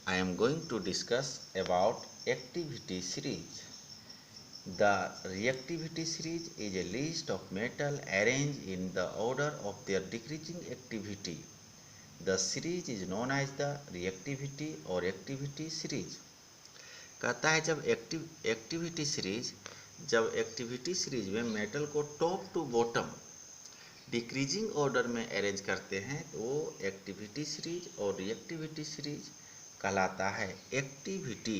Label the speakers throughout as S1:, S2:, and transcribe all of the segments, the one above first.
S1: I am going to discuss about activity series. The reactivity series is a list of metals arranged in the order of their decreasing activity. The series is known as the reactivity or activity series. कहता है जब activity series में metal को top to bottom decreasing order में arrange करते हैं तो वो एक्टिविटी सीरीज और रिएक्टिविटी सीरीज कहलाता है। एक्टिविटी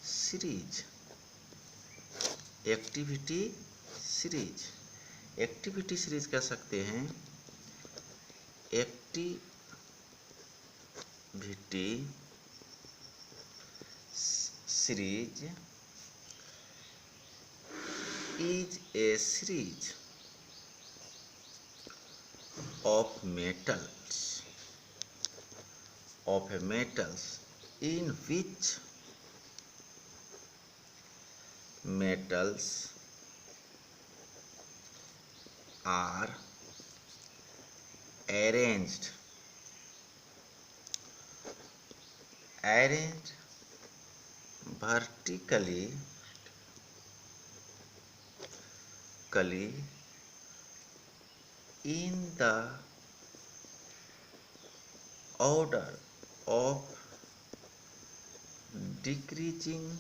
S1: सीरीज एक्टिविटी सीरीज कह सकते हैं activity series is a series of metals in which metals are arranged vertically in the order of decreasing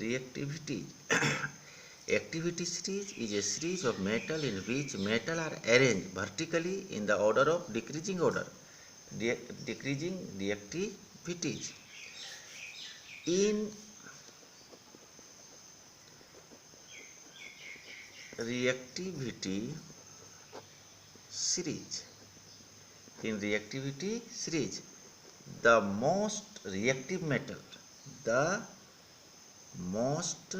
S1: reactivities. Activity series is a series of metal in which metal are arranged vertically in the order of decreasing reactivities. In reactivity series, the most reactive metal, the most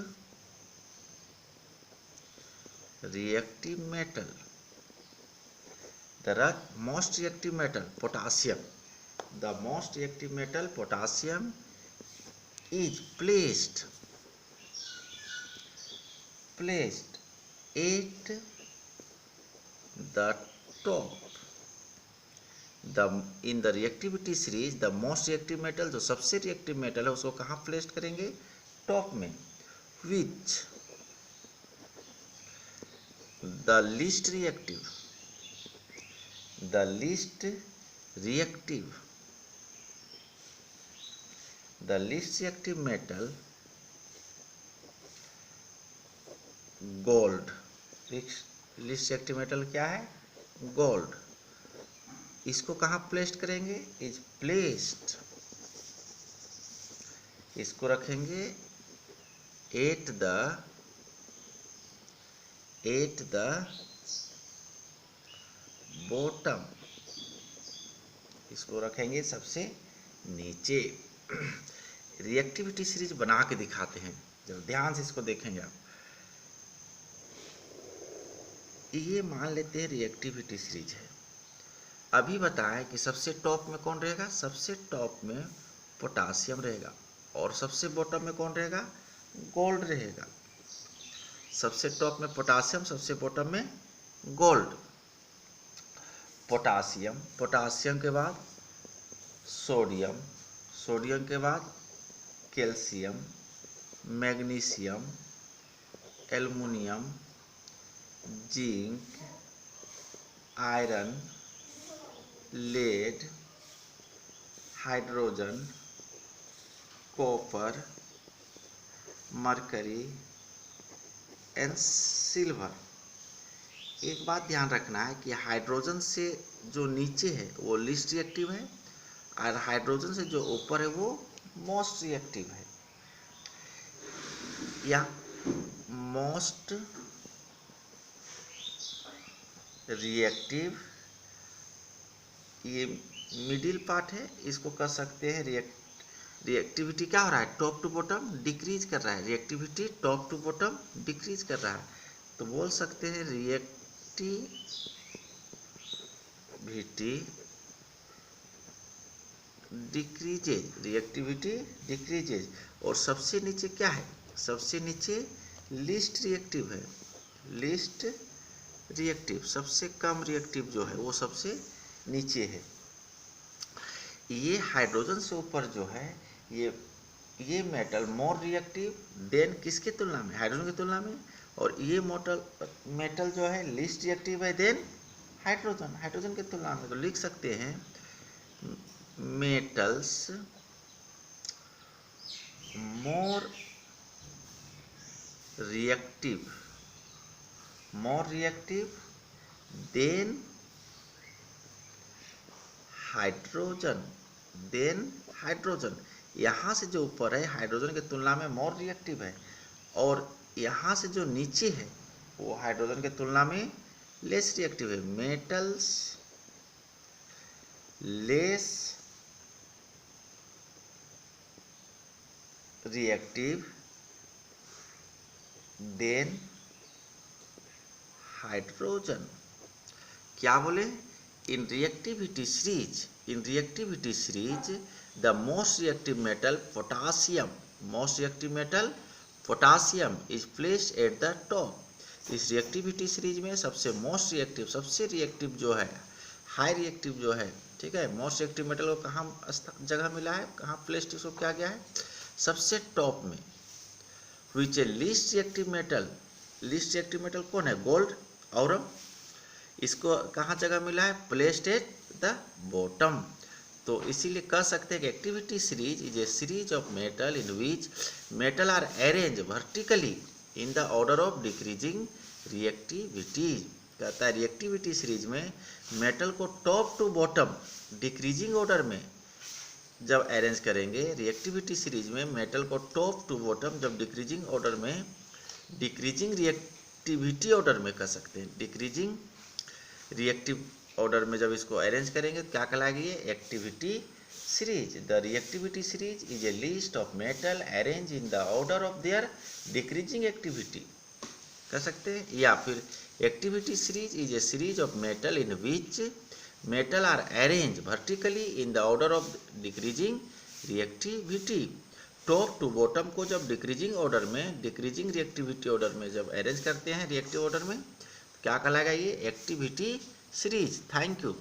S1: reactive metal potassium, is placed at the top. In the reactivity series the most reactive metal, जो सबसे reactive metal है उसको कहाँ place करेंगे? Top में. which the least reactive metal gold. Least reactive metal क्या है? Gold. इसको कहाँ प्लेस्ड करेंगे? इज प्लेस्ड, इसको रखेंगे एट द बॉटम, इसको रखेंगे सबसे नीचे. रिएक्टिविटी सीरीज बना के दिखाते हैं, जब ध्यान से इसको देखेंगे आप. ये मान लेते हैं रिएक्टिविटी सीरीज है. अभी बताएं कि सबसे टॉप में कौन रहेगा? सबसे टॉप में पोटासियम रहेगा और सबसे बॉटम में कौन रहेगा? गोल्ड रहेगा. सबसे टॉप में पोटासियम, सबसे बॉटम में गोल्ड. पोटासियम के बाद सोडियम के बाद calcium, magnesium, aluminium, zinc, iron, lead, hydrogen, copper, mercury and silver. एक बात ध्यान रखना है कि हाइड्रोजन से जो नीचे है वो लीस्ट रिएक्टिव है और हाइड्रोजन से जो ऊपर है वो मोस्ट रिएक्टिव है. या मोस्ट रिएक्टिव, ये मिडिल पार्ट है, इसको कर सकते हैं रिएक्टिविटी क्या हो रहा है? टॉप टू बॉटम डिक्रीज कर रहा है. Reactivity top to bottom decrease कर रहा है, तो बोल सकते हैं डिक्रीजेज, रिएक्टिविटी डिक्रीजेज। और सबसे नीचे क्या है, सबसे नीचे लीस्ट रिएक्टिव है, लीस्ट रिएक्टिव, सबसे कम रिएक्टिव जो है वो सबसे नीचे है। ये हाइड्रोजन से ऊपर जो है ये मेटल मोर रिएक्टिव देन किसके तुलना में, हाइड्रोजन की तुलना में। और ये मेटल जो है लीस्ट रिएक्टिव है देन हाइड्रोजन, हाइड्रोजन की तुलना में। तो लिख सकते हैं metals more reactive than hydrogen, यहाँ से जो ऊपर है हाइड्रोजन की तुलना में मोर रिएक्टिव है, और यहाँ से जो नीचे है वो हाइड्रोजन की तुलना में लेस रिएक्टिव है। Metals less reactive than hydrogen. क्या बोले, in reactivity series the most reactive metal potassium is placed at the top. इस रिएक्टिविटी सीरीज में सबसे मोस्ट रिएक्टिव, सबसे रिएक्टिव जो है, हाई रिएक्टिव जो है, ठीक है, मोस्ट रिएक्टिव मेटल को कहाँ जगह मिला है, कहाँ प्लेस्ड इसको किया गया है, सबसे टॉप में। विच ए लीस्ट रिएक्टिव मेटल कौन है, गोल्ड, और इसको कहाँ जगह मिला है, प्लेस्ड एट द बॉटम। तो इसीलिए कह सकते हैं कि activity series is a series of metal in which metal are arrange vertically in the order of decreasing reactivity. कहता है रिएक्टिविटी सीरीज में मेटल को top to bottom decreasing order में जब अरेंज करेंगे, रिएक्टिविटी सीरीज में मेटल को top to bottom जब डिक्रीजिंग ऑर्डर में, डिक्रीजिंग रिएक्टिविटी ऑर्डर में कह सकते हैं, डिक्रीजिंग रिएक्टिव ऑर्डर में जब इसको अरेंज करेंगे तो क्या कहलाएगी ये, activity series. The reactivity series is a list of metal arrange in the order of their decreasing activity, कह सकते हैं। या फिर activity series is a series of metal in which metal are arrange vertically in the order of decreasing reactivity. Top to bottom को जब decreasing order में, decreasing reactivity order में जब अरेंज करते हैं रिएक्टिव ऑर्डर में, क्या कहलाएगा ये, एक्टिविटी सीरीज। Thank you.